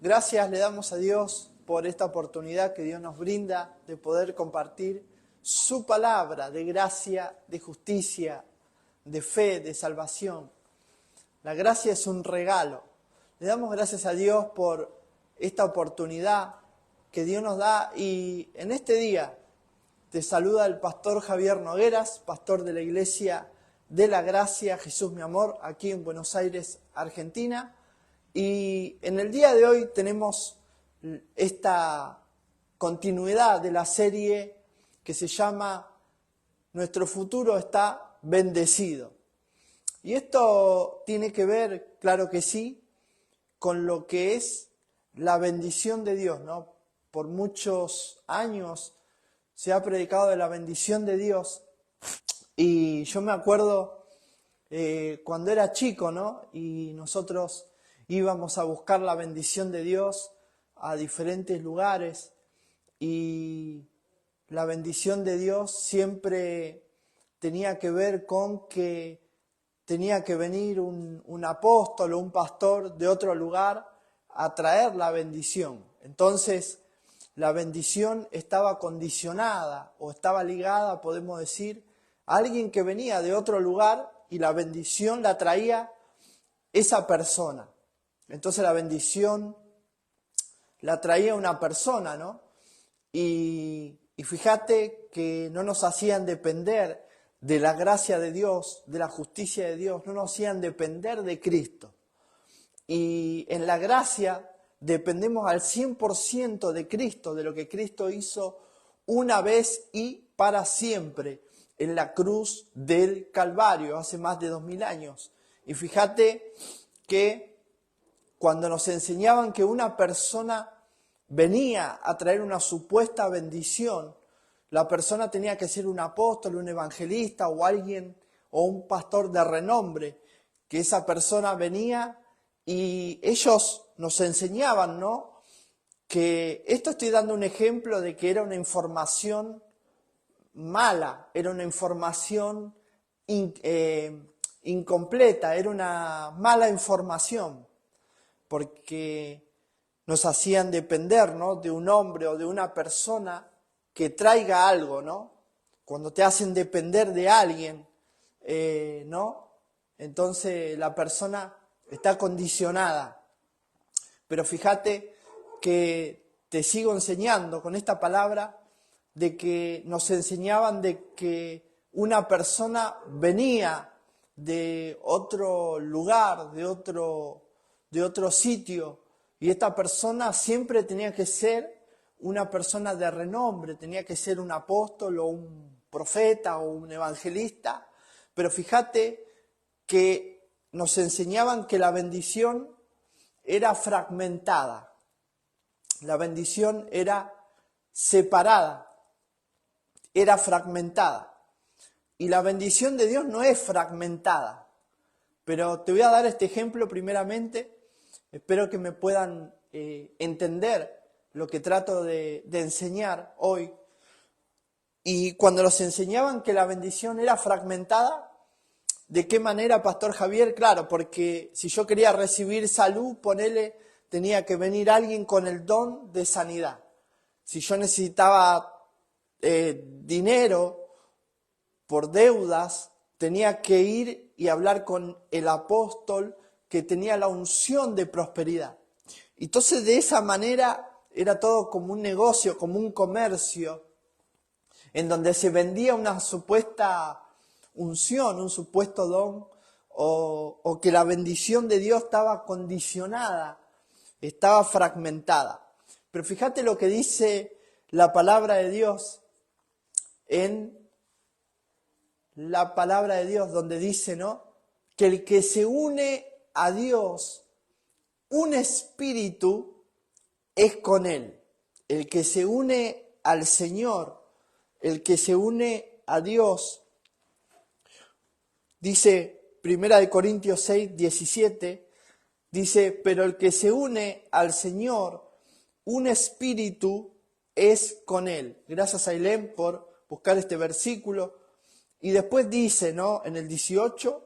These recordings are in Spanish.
Gracias le damos a Dios por esta oportunidad que Dios nos brinda de poder compartir su palabra de gracia, de justicia, de fe, de salvación. La gracia es un regalo. Le damos gracias a Dios por esta oportunidad que Dios nos da y en este día te saluda el pastor Javier Nogueras, pastor de la Iglesia de la Gracia, Jesús mi amor, aquí en Buenos Aires, Argentina. Y en el día de hoy tenemos esta continuidad de la serie que se llama Nuestro futuro está bendecido. Y esto tiene que ver, claro que sí, con lo que es la bendición de Dios, ¿no? Por muchos años se ha predicado de la bendición de Dios y yo me acuerdo cuando era chico, ¿no? Y nosotros íbamos a buscar la bendición de Dios a diferentes lugares y la bendición de Dios siempre tenía que ver con que tenía que venir un apóstol o un pastor de otro lugar a traer la bendición. Entonces, la bendición estaba condicionada o estaba ligada, podemos decir, a alguien que venía de otro lugar y la bendición la traía esa persona. Entonces la bendición la traía una persona, ¿no? Y fíjate que no nos hacían depender de la gracia de Dios, de la justicia de Dios, no nos hacían depender de Cristo. Y en la gracia dependemos al 100% de Cristo, de lo que Cristo hizo una vez y para siempre en la cruz del Calvario, hace más de 2000 años. Y fíjate que cuando nos enseñaban que una persona venía a traer una supuesta bendición, la persona tenía que ser un apóstol, un evangelista o alguien o un pastor de renombre, que esa persona venía y ellos nos enseñaban, ¿no? Que esto estoy dando un ejemplo de que era una información mala, era una información incompleta, era una mala información, porque nos hacían depender, ¿no? De un hombre o de una persona que traiga algo, ¿no? Cuando te hacen depender de alguien, ¿no? Entonces la persona está condicionada. Pero fíjate que te sigo enseñando con esta palabra de que nos enseñaban de que una persona venía de otro lugar, de otro sitio, y esta persona siempre tenía que ser una persona de renombre, tenía que ser un apóstol o un profeta o un evangelista, pero fíjate que nos enseñaban que la bendición era fragmentada, la bendición era separada, era fragmentada. Y la bendición de Dios no es fragmentada. Pero te voy a dar este ejemplo primeramente. Espero que me puedan entender lo que trato de enseñar hoy. Y cuando nos enseñaban que la bendición era fragmentada, ¿de qué manera, Pastor Javier? Claro, porque si yo quería recibir salud, tenía que venir alguien con el don de sanidad. Si yo necesitaba dinero por deudas, tenía que ir y hablar con el apóstol que tenía la unción de prosperidad. Entonces de esa manera era todo como un negocio, como un comercio, en donde se vendía una supuesta unción, un supuesto don, o que la bendición de Dios estaba condicionada, estaba fragmentada. Pero fíjate lo que dice la palabra de Dios en la palabra de Dios, donde dice, ¿no? Que el que se une a Dios, un espíritu es con Él. El que se une al Señor, el que se une a Dios, dice 1 Corintios 6, 17, dice, pero el que se une al Señor, un espíritu es con Él. Gracias a Ailén por buscar este versículo. Y después dice, ¿no? En el 18,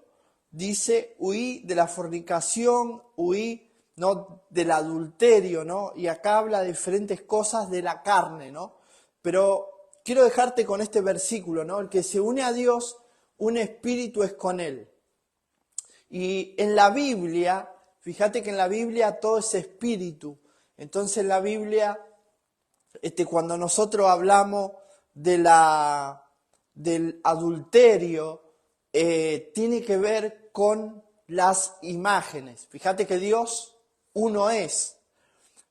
dice, huí de la fornicación, huí ¿no? Del adulterio, ¿no? Y acá habla de diferentes cosas de la carne, ¿no? Pero quiero dejarte con este versículo, ¿no? El que se une a Dios, un espíritu es con Él. Y en la Biblia, fíjate que en la Biblia todo es espíritu. Entonces en la Biblia, cuando nosotros hablamos del adulterio, tiene que ver con las imágenes. Fíjate que Dios uno es,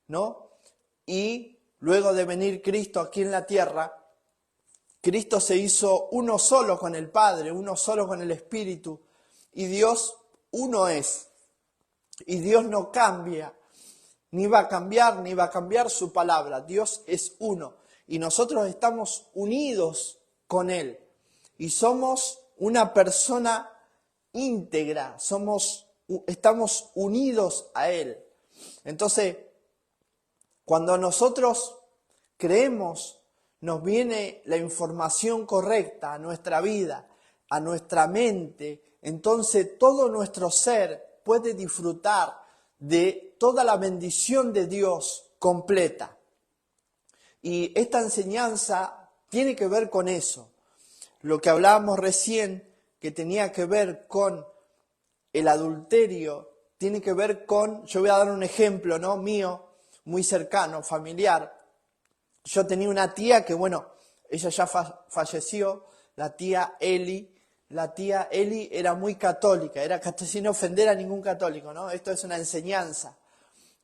¿no? Y luego de venir Cristo aquí en la tierra, Cristo se hizo uno solo con el Padre, uno solo con el Espíritu, y Dios uno es. Y Dios no cambia, ni va a cambiar su palabra. Dios es uno. Y nosotros estamos unidos con Él. Y somos una persona íntegra, estamos unidos a Él. Entonces, cuando nosotros creemos, nos viene la información correcta a nuestra vida, a nuestra mente, entonces todo nuestro ser puede disfrutar de toda la bendición de Dios completa. Y esta enseñanza tiene que ver con eso. Lo que hablábamos recién, que tenía que ver con el adulterio, tiene que ver con, yo voy a dar un ejemplo, ¿no? Mío, muy cercano, familiar. Yo tenía una tía que, bueno, ella ya falleció, la tía Eli. La tía Eli era muy católica, sin ofender a ningún católico, ¿no? Esto es una enseñanza.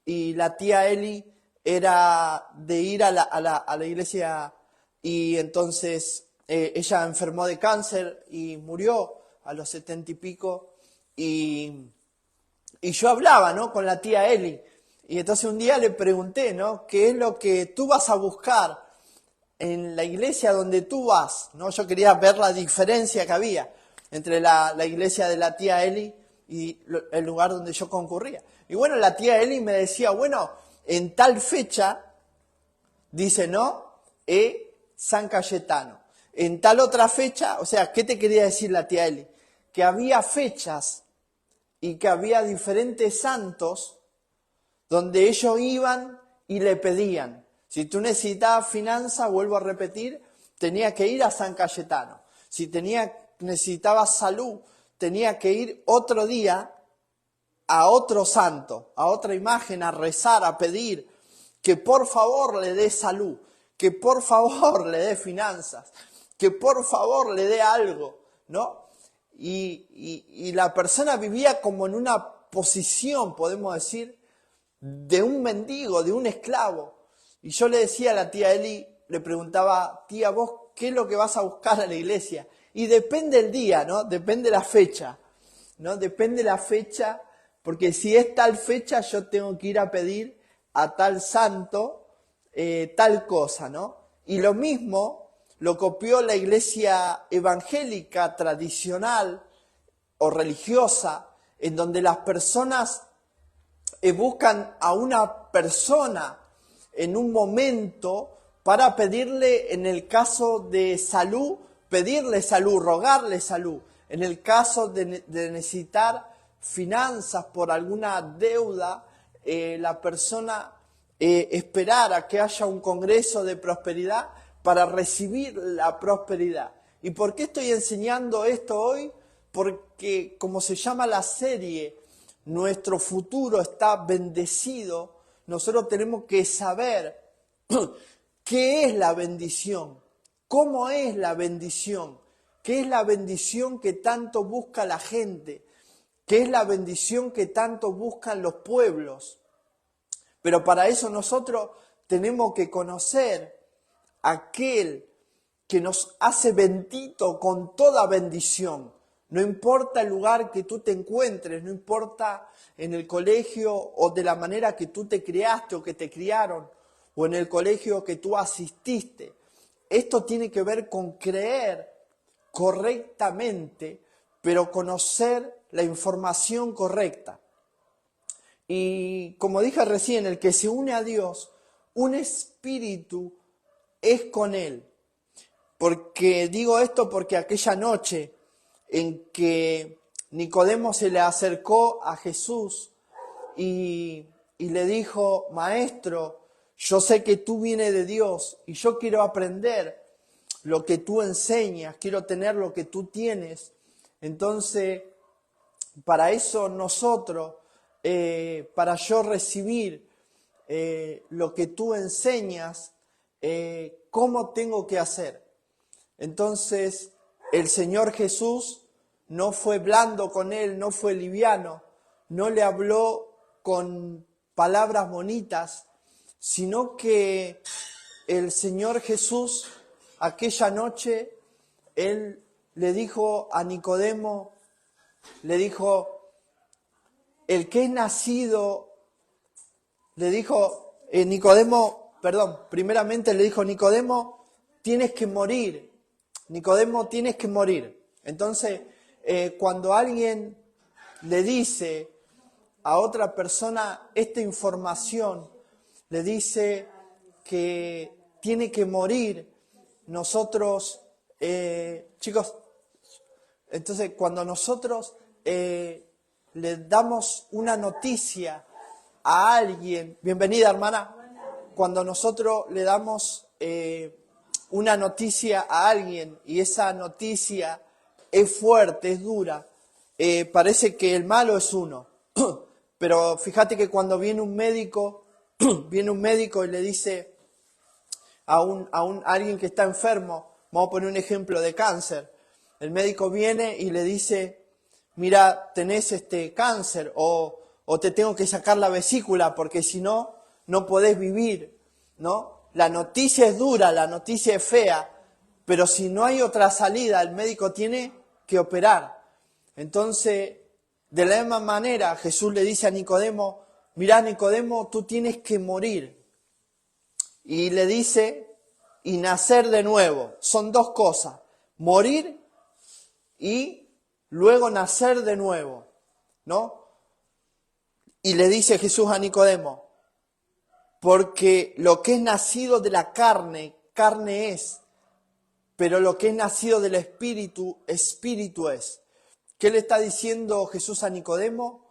Y la tía Eli era de ir a la iglesia, y entonces ella enfermó de cáncer y murió a los 70 y pico. Y yo hablaba, ¿no?, con la tía Eli. Y entonces un día le pregunté, ¿no?, ¿qué es lo que tú vas a buscar en la iglesia donde tú vas? ¿No? Yo quería ver la diferencia que había entre la iglesia de la tía Eli y el lugar donde yo concurría. Y bueno, la tía Eli me decía, bueno, en tal fecha, dice, ¿no?, San Cayetano. En tal otra fecha, o sea, ¿qué te quería decir la tía Eli? Que había fechas y que había diferentes santos donde ellos iban y le pedían. Si tú necesitabas finanzas, vuelvo a repetir, tenía que ir a San Cayetano. Si necesitabas salud, tenía que ir otro día a otro santo, a otra imagen, a rezar, a pedir que por favor le dé salud, que por favor le dé finanzas, que por favor le dé algo, ¿no? Y la persona vivía como en una posición, podemos decir, de un mendigo, de un esclavo. Y yo le decía a la tía Eli, le preguntaba, tía, ¿vos qué es lo que vas a buscar a la iglesia? Y depende el día, ¿no? Depende la fecha, ¿no? Depende la fecha, porque si es tal fecha yo tengo que ir a pedir a tal santo tal cosa, ¿no? Y lo mismo lo copió la iglesia evangélica tradicional o religiosa, en donde las personas buscan a una persona en un momento para pedirle, en el caso de salud, pedirle salud, rogarle salud. En el caso de necesitar finanzas por alguna deuda, la persona esperar a que haya un congreso de prosperidad para recibir la prosperidad. ¿Y por qué estoy enseñando esto hoy? Porque, como se llama la serie, nuestro futuro está bendecido. Nosotros tenemos que saber qué es la bendición, cómo es la bendición, qué es la bendición que tanto busca la gente, qué es la bendición que tanto buscan los pueblos. Pero para eso nosotros tenemos que conocer aquel que nos hace bendito con toda bendición. No importa el lugar que tú te encuentres, no importa en el colegio o de la manera que tú te criaste o que te criaron, o en el colegio que tú asististe. Esto tiene que ver con creer correctamente, pero conocer la información correcta. Y como dije recién, el que se une a Dios, un espíritu es con Él. Porque digo esto porque aquella noche en que Nicodemo se le acercó a Jesús y le dijo, Maestro, yo sé que tú vienes de Dios y yo quiero aprender lo que tú enseñas, quiero tener lo que tú tienes. Entonces, para eso nosotros, para yo recibir lo que tú enseñas, ¿cómo tengo que hacer? Entonces, el Señor Jesús no fue blando con él, no fue liviano, no le habló con palabras bonitas, sino que el Señor Jesús aquella noche, él le dijo a Nicodemo, le dijo, el que es nacido, le dijo, primeramente le dijo, Nicodemo, tienes que morir. Nicodemo, tienes que morir. Entonces, cuando alguien le dice a otra persona esta información, le dice que tiene que morir, nosotros, chicos, entonces cuando nosotros le damos una noticia a alguien, bienvenida hermana, cuando nosotros le damos una noticia a alguien y esa noticia es fuerte, es dura, parece que el malo es uno. Pero fíjate que cuando viene un médico y le dice a alguien que está enfermo, vamos a poner un ejemplo de cáncer, el médico viene y le dice, mira, tenés cáncer o te tengo que sacar la vesícula porque si no, no podés vivir, ¿no? La noticia es dura, la noticia es fea, pero si no hay otra salida, el médico tiene que operar. Entonces, de la misma manera, Jesús le dice a Nicodemo, mirá Nicodemo, tú tienes que morir. Y le dice, y nacer de nuevo. Son dos cosas, morir y luego nacer de nuevo, ¿no? Y le dice Jesús a Nicodemo, porque lo que es nacido de la carne, carne es, pero lo que es nacido del Espíritu, Espíritu es. ¿Qué le está diciendo Jesús a Nicodemo?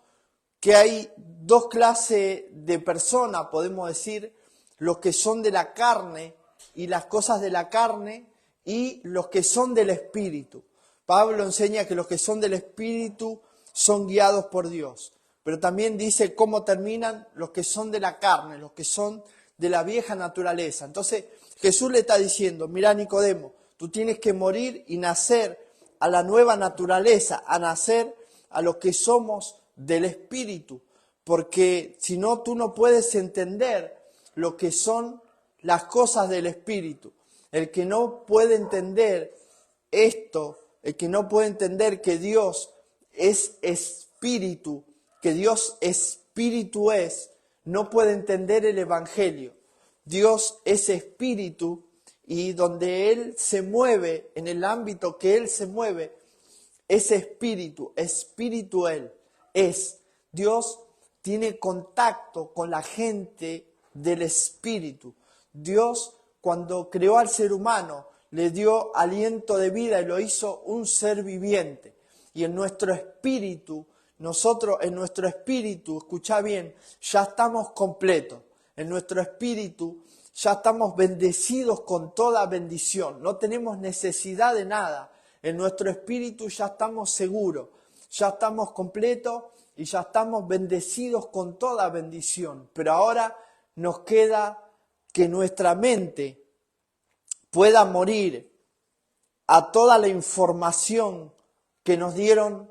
Que hay dos clases de personas, podemos decir, los que son de la carne y las cosas de la carne y los que son del Espíritu. Pablo enseña que los que son del Espíritu son guiados por Dios. Pero también dice cómo terminan los que son de la carne, los que son de la vieja naturaleza. Entonces Jesús le está diciendo, mira Nicodemo, tú tienes que morir y nacer a la nueva naturaleza, a nacer a los que somos del Espíritu. Porque si no, tú no puedes entender lo que son las cosas del Espíritu. El que no puede entender esto, el que no puede entender que Dios es Espíritu, que Dios Espíritu es, no puede entender el Evangelio. Dios es Espíritu y donde Él se mueve, en el ámbito que Él se mueve, es Espíritu, Espíritu Él es. Dios tiene contacto con la gente del Espíritu. Dios, cuando creó al ser humano, le dio aliento de vida y lo hizo un ser viviente. Y en nuestro espíritu, nosotros en nuestro espíritu, escucha bien, ya estamos completos. En nuestro espíritu ya estamos bendecidos con toda bendición. No tenemos necesidad de nada. En nuestro espíritu ya estamos seguros, ya estamos completos y ya estamos bendecidos con toda bendición. Pero ahora nos queda que nuestra mente pueda morir a toda la información que nos dieron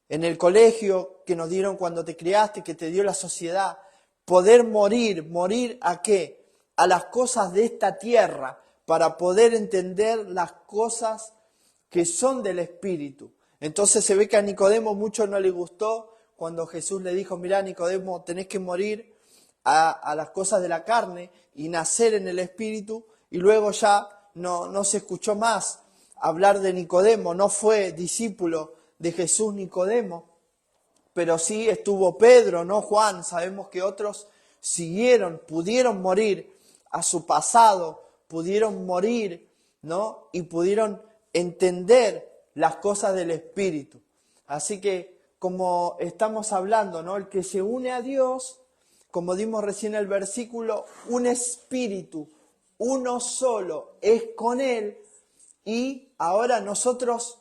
en el colegio, que nos dieron cuando te criaste, que te dio la sociedad. Poder morir, ¿morir a qué? A las cosas de esta tierra, para poder entender las cosas que son del Espíritu. Entonces se ve que a Nicodemo mucho no le gustó cuando Jesús le dijo, mirá Nicodemo, tenés que morir a las cosas de la carne y nacer en el Espíritu, y luego ya no se escuchó más hablar de Nicodemo, no fue discípulo de Jesús Nicodemo, pero sí estuvo Pedro, no Juan, sabemos que otros siguieron, pudieron morir a su pasado, pudieron morir, ¿no? Y pudieron entender las cosas del Espíritu. Así que como estamos hablando, ¿no? El que se une a Dios, como dimos recién el versículo, un espíritu, uno solo es con Él. Y ahora nosotros,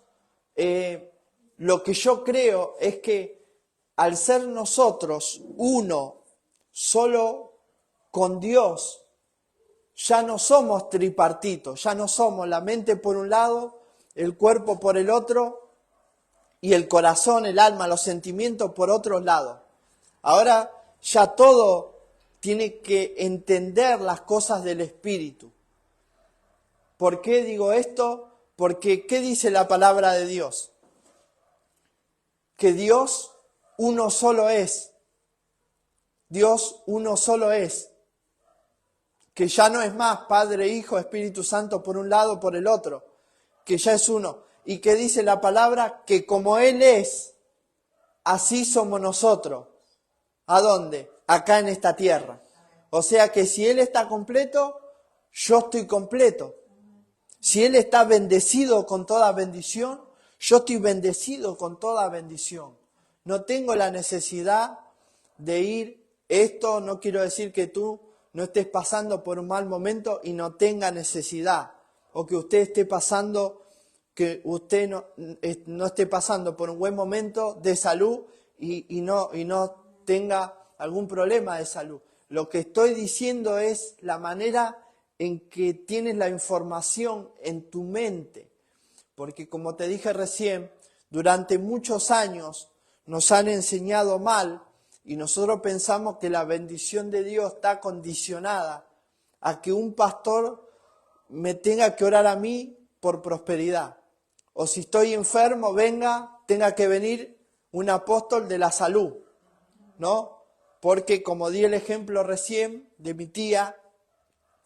lo que yo creo es que al ser nosotros uno solo con Dios, ya no somos tripartitos, ya no somos la mente por un lado, el cuerpo por el otro y el corazón, el alma, los sentimientos por otro lado. Ahora ya todo tiene que entender las cosas del Espíritu. ¿Por qué digo esto? Porque ¿qué dice la palabra de Dios? Que Dios uno solo es. Dios uno solo es. Que ya no es más Padre, Hijo, Espíritu Santo por un lado, por el otro. Que ya es uno. Y que dice la palabra que como Él es, así somos nosotros. ¿A dónde? Acá en esta tierra. O sea que si Él está completo, yo estoy completo. Si Él está bendecido con toda bendición, yo estoy bendecido con toda bendición. No tengo la necesidad de ir. Esto no quiero decir que tú no estés pasando por un mal momento y no tenga necesidad. O que usted esté pasando, que usted no esté pasando por un buen momento de salud y no tenga algún problema de salud. Lo que estoy diciendo es la manera en que tienes la información en tu mente. Porque como te dije recién, durante muchos años nos han enseñado mal y nosotros pensamos que la bendición de Dios está condicionada a que un pastor me tenga que orar a mí por prosperidad. O si estoy enfermo, tenga que venir un apóstol de la salud, ¿no? Porque como di el ejemplo recién de mi tía,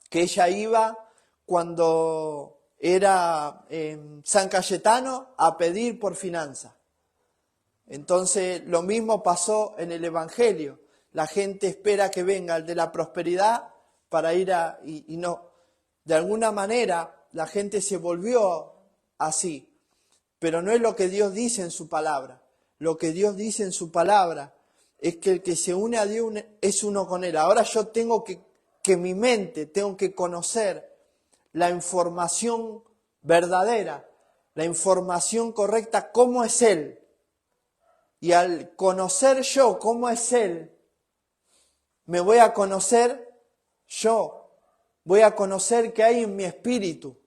que ella iba cuando era en San Cayetano a pedir por finanzas. Entonces lo mismo pasó en el Evangelio. La gente espera que venga el de la prosperidad para ir y no. De alguna manera la gente se volvió así. Pero no es lo que Dios dice en su palabra. Lo que Dios dice en su palabra es que el que se une a Dios es uno con Él. Ahora yo tengo que mi mente, tengo que conocer la información verdadera, la información correcta, cómo es Él. Y al conocer yo cómo es Él, me voy a conocer yo, voy a conocer qué hay en mi espíritu.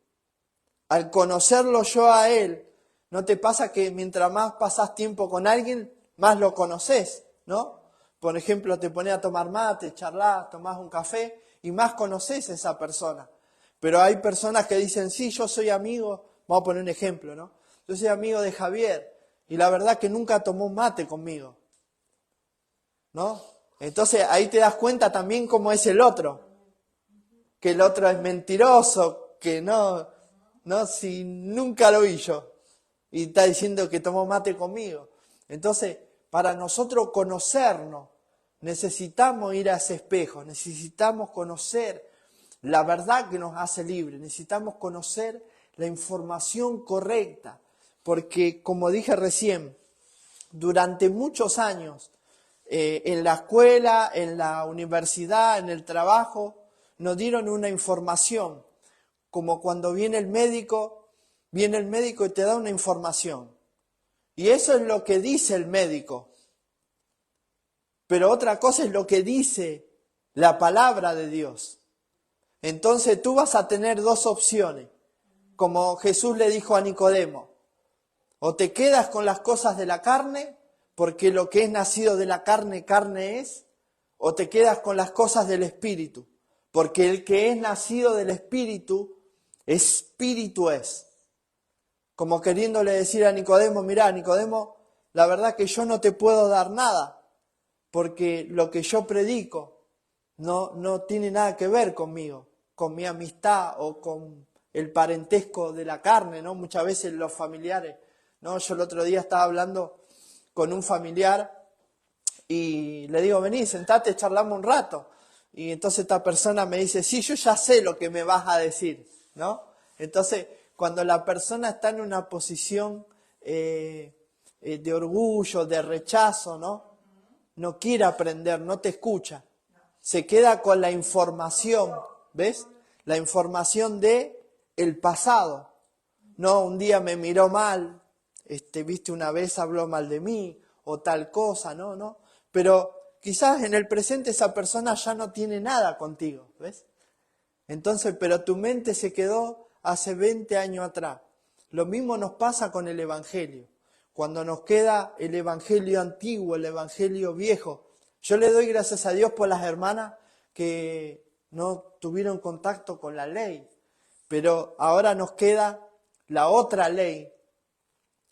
Al conocerlo yo a Él, ¿no te pasa que mientras más pasás tiempo con alguien, más lo conoces, ¿no? Por ejemplo, te pones a tomar mate, charlás, tomás un café y más conoces a esa persona. Pero hay personas que dicen, sí, yo soy amigo, vamos a poner un ejemplo, ¿no? Yo soy amigo de Javier y la verdad que nunca tomó un mate conmigo, ¿no? Entonces ahí te das cuenta también cómo es el otro, que el otro es mentiroso, que no, si nunca lo vi yo y está diciendo que tomó mate conmigo. Entonces, para nosotros conocernos, necesitamos ir a ese espejo, necesitamos conocer la verdad que nos hace libres, necesitamos conocer la información correcta, porque como dije recién, durante muchos años, en la escuela, en la universidad, en el trabajo, nos dieron una información, como cuando viene el médico y te da una información. Y eso es lo que dice el médico. Pero otra cosa es lo que dice la palabra de Dios. Entonces tú vas a tener dos opciones, como Jesús le dijo a Nicodemo. O te quedas con las cosas de la carne, porque lo que es nacido de la carne, carne es, o te quedas con las cosas del Espíritu, porque el que es nacido del Espíritu, Espíritu es. Como queriéndole decir a Nicodemo, mirá, Nicodemo, la verdad que yo no te puedo dar nada, porque lo que yo predico no tiene nada que ver conmigo, con mi amistad o con el parentesco de la carne, ¿no? Muchas veces los familiares, ¿no? Yo el otro día estaba hablando con un familiar y le digo, vení, sentate, charlamos un rato. Y entonces esta persona me dice, sí, yo ya sé lo que me vas a decir, ¿no? Entonces, cuando la persona está en una posición de orgullo, de rechazo, ¿no? No quiere aprender, no te escucha. Se queda con la información, ¿ves? La información de el pasado. No, un día me miró mal, viste, una vez habló mal de mí, o tal cosa, no. Pero quizás en el presente esa persona ya no tiene nada contigo, ¿ves? Entonces, pero tu mente se quedó hace 20 años atrás. Lo mismo nos pasa con el Evangelio. Cuando nos queda el Evangelio antiguo, el Evangelio viejo. Yo le doy gracias a Dios por las hermanas que no tuvieron contacto con la ley. Pero ahora nos queda la otra ley,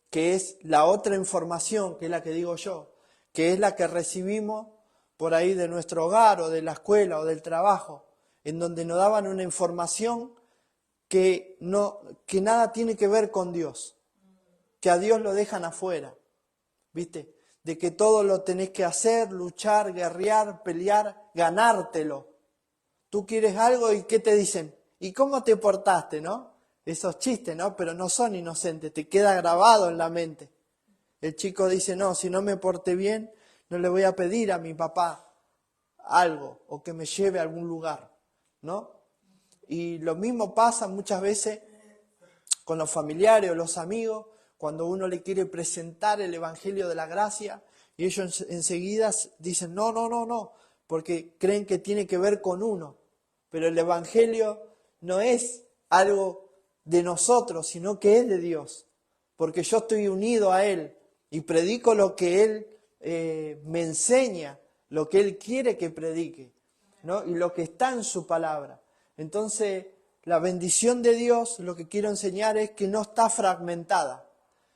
que es la otra información, que es la que digo yo, que es la que recibimos por ahí de nuestro hogar o de la escuela o del trabajo, en donde nos daban una información que nada tiene que ver con Dios, que a Dios lo dejan afuera, ¿viste? De que todo lo tenés que hacer, luchar, guerrear, pelear, ganártelo. Tú quieres algo y ¿qué te dicen? ¿Y cómo te portaste, no? Esos chistes, ¿no? Pero no son inocentes, te queda grabado en la mente. El chico dice, no, si no me porté bien, no le voy a pedir a mi papá algo o que me lleve a algún lugar, ¿no? Y lo mismo pasa muchas veces con los familiares o los amigos, cuando uno le quiere presentar el Evangelio de la gracia y ellos enseguida dicen, no, porque creen que tiene que ver con uno. Pero el Evangelio no es algo de nosotros, sino que es de Dios, porque yo estoy unido a Él y predico lo que Él me enseña, lo que Él quiere que predique, ¿no? Y lo que está en su palabra. Entonces, la bendición de Dios, lo que quiero enseñar es que no está fragmentada.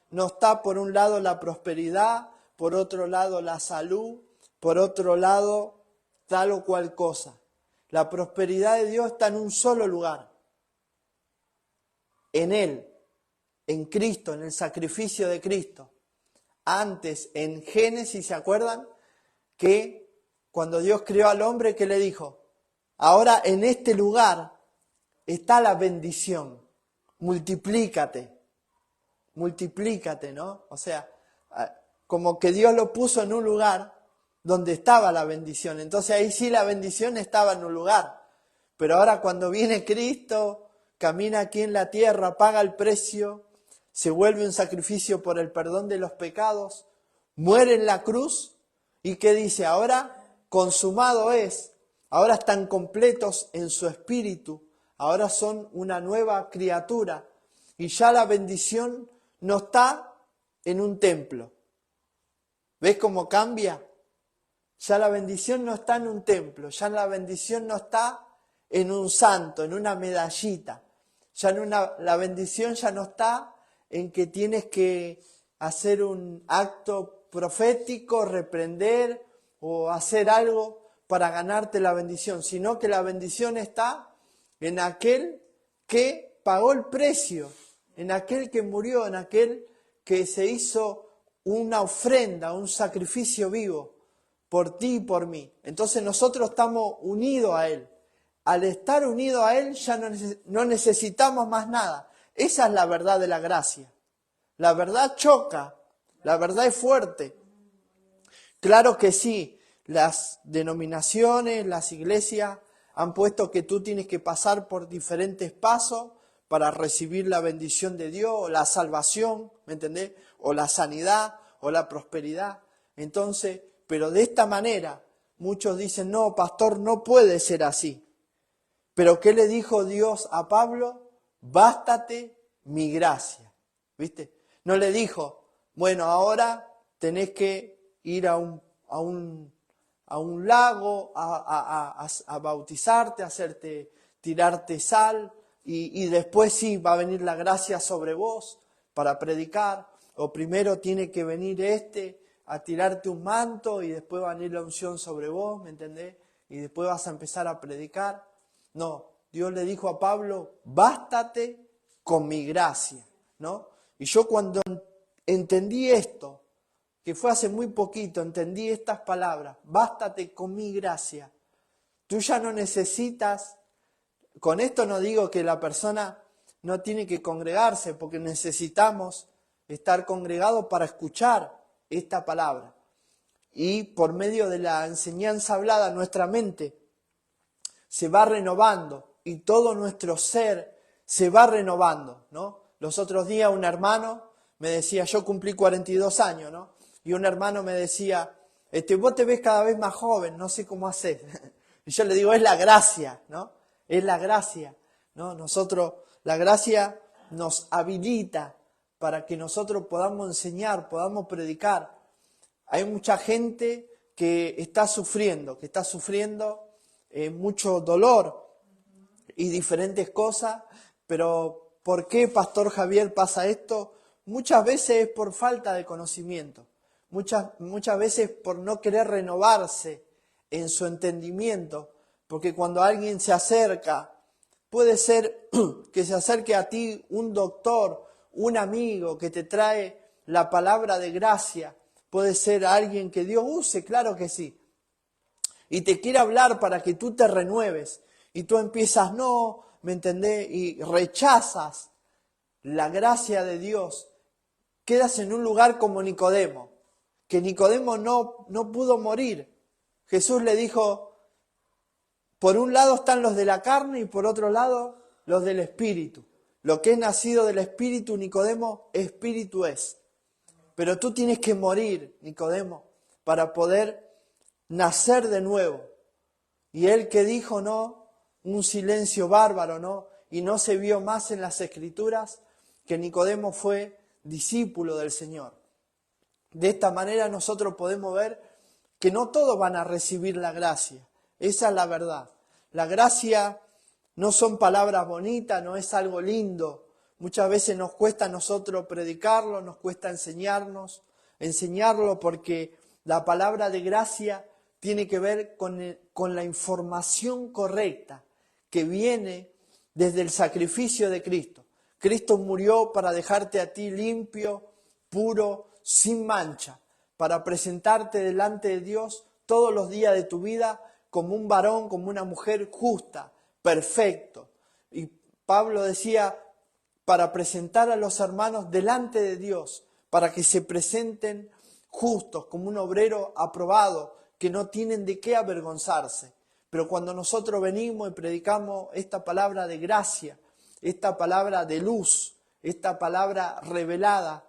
No está por un lado la prosperidad, por otro lado la salud, por otro lado tal o cual cosa. La prosperidad de Dios está en un solo lugar, en Él, en Cristo, en el sacrificio de Cristo. Antes, en Génesis, ¿se acuerdan? Que cuando Dios creó al hombre, ¿qué le dijo? Ahora en este lugar está la bendición, multiplícate, ¿no? O sea, como que Dios lo puso en un lugar donde estaba la bendición. Entonces ahí sí la bendición estaba en un lugar. Pero ahora cuando viene Cristo, camina aquí en la tierra, paga el precio, se vuelve un sacrificio por el perdón de los pecados, muere en la cruz y ¿qué dice? Ahora consumado es, ahora están completos en su espíritu, ahora son una nueva criatura y ya la bendición no está en un templo. ¿Ves cómo cambia? Ya la bendición no está en un templo, ya la bendición no está en un santo, en una medallita. La bendición ya no está en que tienes que hacer un acto profético, reprender o hacer algo para ganarte la bendición, sino que la bendición está en aquel que pagó el precio, en aquel que murió, en aquel que se hizo una ofrenda, un sacrificio vivo por ti y por mí. Entonces nosotros estamos unidos a Él. Al estar unidos a Él ya no necesitamos más nada. Esa es la verdad de la gracia. La verdad choca, la verdad es fuerte. Claro que sí, las denominaciones, las iglesias han puesto que tú tienes que pasar por diferentes pasos para recibir la bendición de Dios, o la salvación, ¿me entendés? O la sanidad, o la prosperidad. Entonces, pero de esta manera, muchos dicen, no, pastor, no puede ser así. Pero ¿qué le dijo Dios a Pablo? Bástate mi gracia, ¿viste? No le dijo, bueno, ahora tenés que ir a un lago a bautizarte, tirarte sal y después sí va a venir la gracia sobre vos para predicar. O primero tiene que venir a tirarte un manto y después va a venir la unción sobre vos, ¿me entendés? Y después vas a empezar a predicar. No, Dios le dijo a Pablo, bástate con mi gracia, ¿no? Y yo cuando entendí esto, que fue hace muy poquito, entendí estas palabras, bástate con mi gracia. Tú ya no necesitas, con esto no digo que la persona no tiene que congregarse, porque necesitamos estar congregados para escuchar esta palabra. Y por medio de la enseñanza hablada, nuestra mente se va renovando y todo nuestro ser se va renovando, ¿no? Los otros días un hermano me decía, yo cumplí 42 años, ¿no? Y un hermano me decía, vos te ves cada vez más joven, no sé cómo haces. Y yo le digo, es la gracia, ¿no? Es la gracia, ¿no? La gracia nos habilita para que nosotros podamos enseñar, podamos predicar. Hay mucha gente que está sufriendo mucho dolor y diferentes cosas, pero ¿por qué, Pastor Javier, pasa esto? Muchas veces es por falta de conocimiento, muchas veces por no querer renovarse en su entendimiento, porque cuando alguien se acerca, puede ser que se acerque a ti un doctor, un amigo que te trae la palabra de gracia, puede ser alguien que Dios use, claro que sí, y te quiere hablar para que tú te renueves, y tú empiezas, no, ¿me entendés? Y rechazas la gracia de Dios, quedas en un lugar como Nicodemo, que Nicodemo no pudo morir. Jesús le dijo, por un lado están los de la carne y por otro lado los del Espíritu. Lo que es nacido del Espíritu, Nicodemo, Espíritu es. Pero tú tienes que morir, Nicodemo, para poder nacer de nuevo. Y él que dijo, no, un silencio bárbaro, ¿no? Y no se vio más en las Escrituras que Nicodemo fue discípulo del Señor. De esta manera nosotros podemos ver que no todos van a recibir la gracia. Esa es la verdad. La gracia no son palabras bonitas, no es algo lindo. Muchas veces nos cuesta a nosotros predicarlo, nos cuesta enseñarlo porque la palabra de gracia tiene que ver con la información correcta que viene desde el sacrificio de Cristo. Cristo murió para dejarte a ti limpio, puro, sin mancha, para presentarte delante de Dios todos los días de tu vida como un varón, como una mujer justa, perfecto. Y Pablo decía, para presentar a los hermanos delante de Dios, para que se presenten justos, como un obrero aprobado, que no tienen de qué avergonzarse. Pero cuando nosotros venimos y predicamos esta palabra de gracia, esta palabra de luz, esta palabra revelada,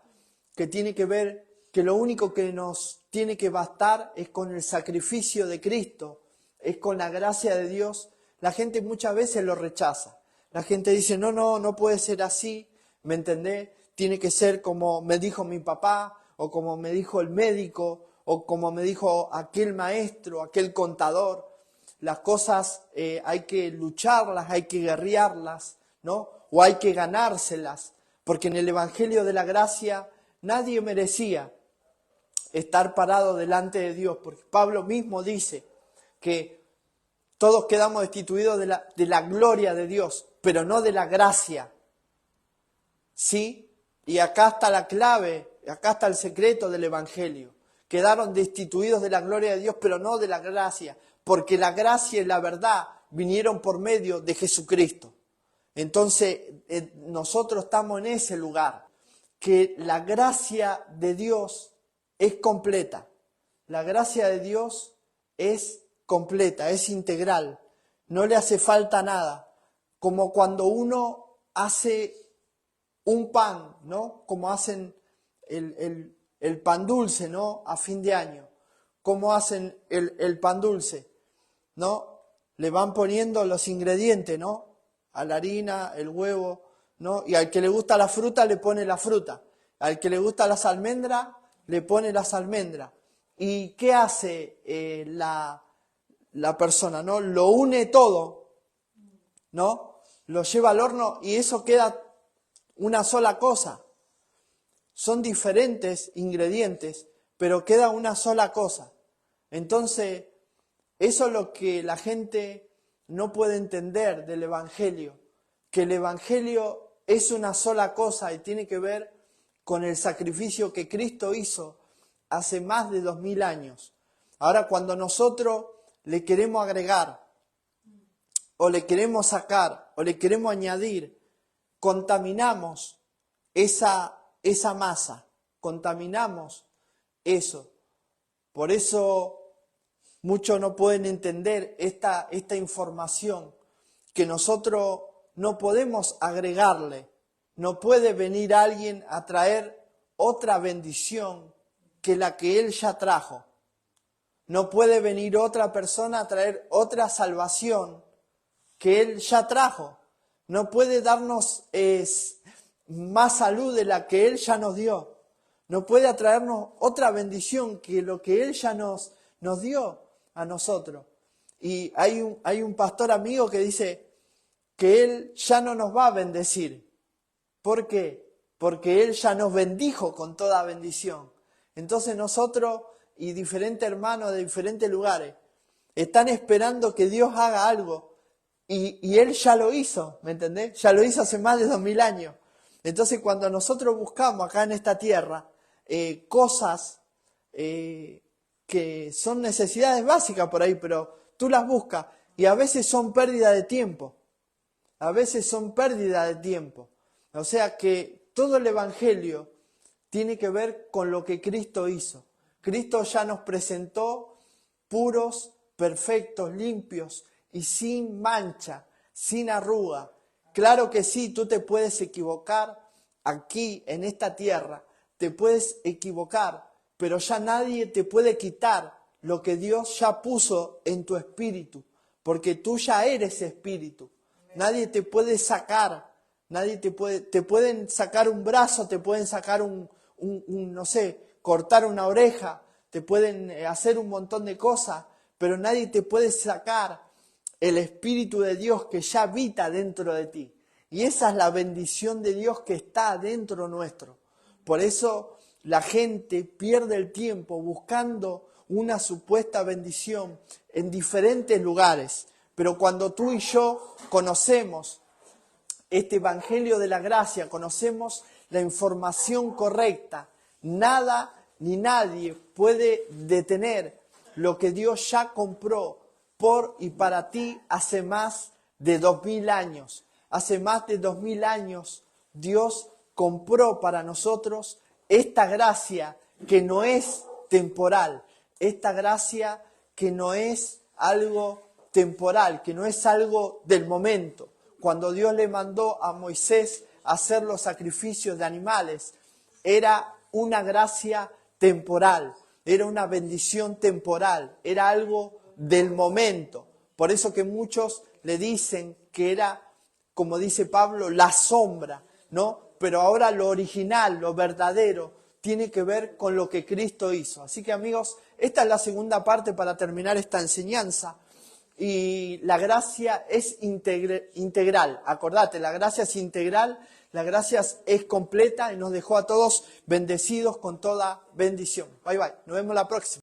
que tiene que ver que lo único que nos tiene que bastar es con el sacrificio de Cristo, es con la gracia de Dios, la gente muchas veces lo rechaza. La gente dice, no puede ser así, ¿me entendés? Tiene que ser como me dijo mi papá, o como me dijo el médico, o como me dijo aquel maestro, aquel contador. Las cosas hay que lucharlas, hay que guerrearlas, ¿no? O hay que ganárselas, porque en el Evangelio de la Gracia nadie merecía estar parado delante de Dios, porque Pablo mismo dice que todos quedamos destituidos de la gloria de Dios, pero no de la gracia. ¿Sí? Y acá está la clave, acá está el secreto del Evangelio. Quedaron destituidos de la gloria de Dios, pero no de la gracia, porque la gracia y la verdad vinieron por medio de Jesucristo. Entonces, nosotros estamos en ese lugar, que la gracia de Dios es completa. La gracia de Dios es completa, es integral, no le hace falta nada. Como cuando uno hace un pan, ¿no? Como hacen el pan dulce, ¿no? A fin de año. ¿Cómo hacen el pan dulce? ¿No? Le van poniendo los ingredientes, ¿no? A la harina, el huevo, ¿no? Y al que le gusta la fruta, le pone la fruta. Al que le gusta las almendras, le pone las almendras. ¿Y qué hace la persona, ¿no? Lo une todo, ¿no? Lo lleva al horno y eso queda una sola cosa. Son diferentes ingredientes, pero queda una sola cosa. Entonces, eso es lo que la gente no puede entender del Evangelio, que el Evangelio es una sola cosa y tiene que ver con el sacrificio que Cristo hizo hace más de 2000 años. Ahora, cuando nosotros le queremos agregar, o le queremos sacar, o le queremos añadir, contaminamos esa esa masa, contaminamos eso. Por eso muchos no pueden entender esta información que nosotros no podemos agregarle. No puede venir alguien a traer otra bendición que la que Él ya trajo. No puede venir otra persona a traer otra salvación que Él ya trajo. No puede darnos más salud de la que Él ya nos dio. No puede atraernos otra bendición que lo que Él ya nos dio a nosotros. Y hay un pastor amigo que dice que Él ya no nos va a bendecir. ¿Por qué? Porque Él ya nos bendijo con toda bendición. Entonces nosotros y diferentes hermanos de diferentes lugares están esperando que Dios haga algo. Y Él ya lo hizo, ¿me entendés? Ya lo hizo hace más de 2000 años. Entonces cuando nosotros buscamos acá en esta tierra cosas que son necesidades básicas por ahí, pero tú las buscas y a veces son pérdida de tiempo. A veces son pérdida de tiempo. O sea que todo el Evangelio tiene que ver con lo que Cristo hizo. Cristo ya nos presentó puros, perfectos, limpios y sin mancha, sin arruga. Claro que sí, tú te puedes equivocar aquí en esta tierra, te puedes equivocar, pero ya nadie te puede quitar lo que Dios ya puso en tu espíritu, porque tú ya eres espíritu. Nadie te puede sacar, te pueden sacar un brazo, te pueden sacar no sé, cortar una oreja, te pueden hacer un montón de cosas, pero nadie te puede sacar el Espíritu de Dios que ya habita dentro de ti. Y esa es la bendición de Dios que está dentro nuestro. Por eso la gente pierde el tiempo buscando una supuesta bendición en diferentes lugares. Pero cuando tú y yo conocemos este Evangelio de la Gracia, conocemos la información correcta, nada ni nadie puede detener lo que Dios ya compró por y para ti hace más de 2000 años. Hace más de 2000 años Dios compró para nosotros esta gracia que no es temporal, esta gracia que no es algo temporal, que no es algo del momento. Cuando Dios le mandó a Moisés a hacer los sacrificios de animales, era una gracia temporal, era una bendición temporal, era algo del momento. Por eso que muchos le dicen que era, como dice Pablo, la sombra, ¿no? Pero ahora lo original, lo verdadero, tiene que ver con lo que Cristo hizo. Así que amigos, esta es la segunda parte para terminar esta enseñanza. Y la gracia es integral. Acordate, la gracia es integral, la gracia es completa y nos dejó a todos bendecidos con toda bendición. Bye bye, nos vemos la próxima.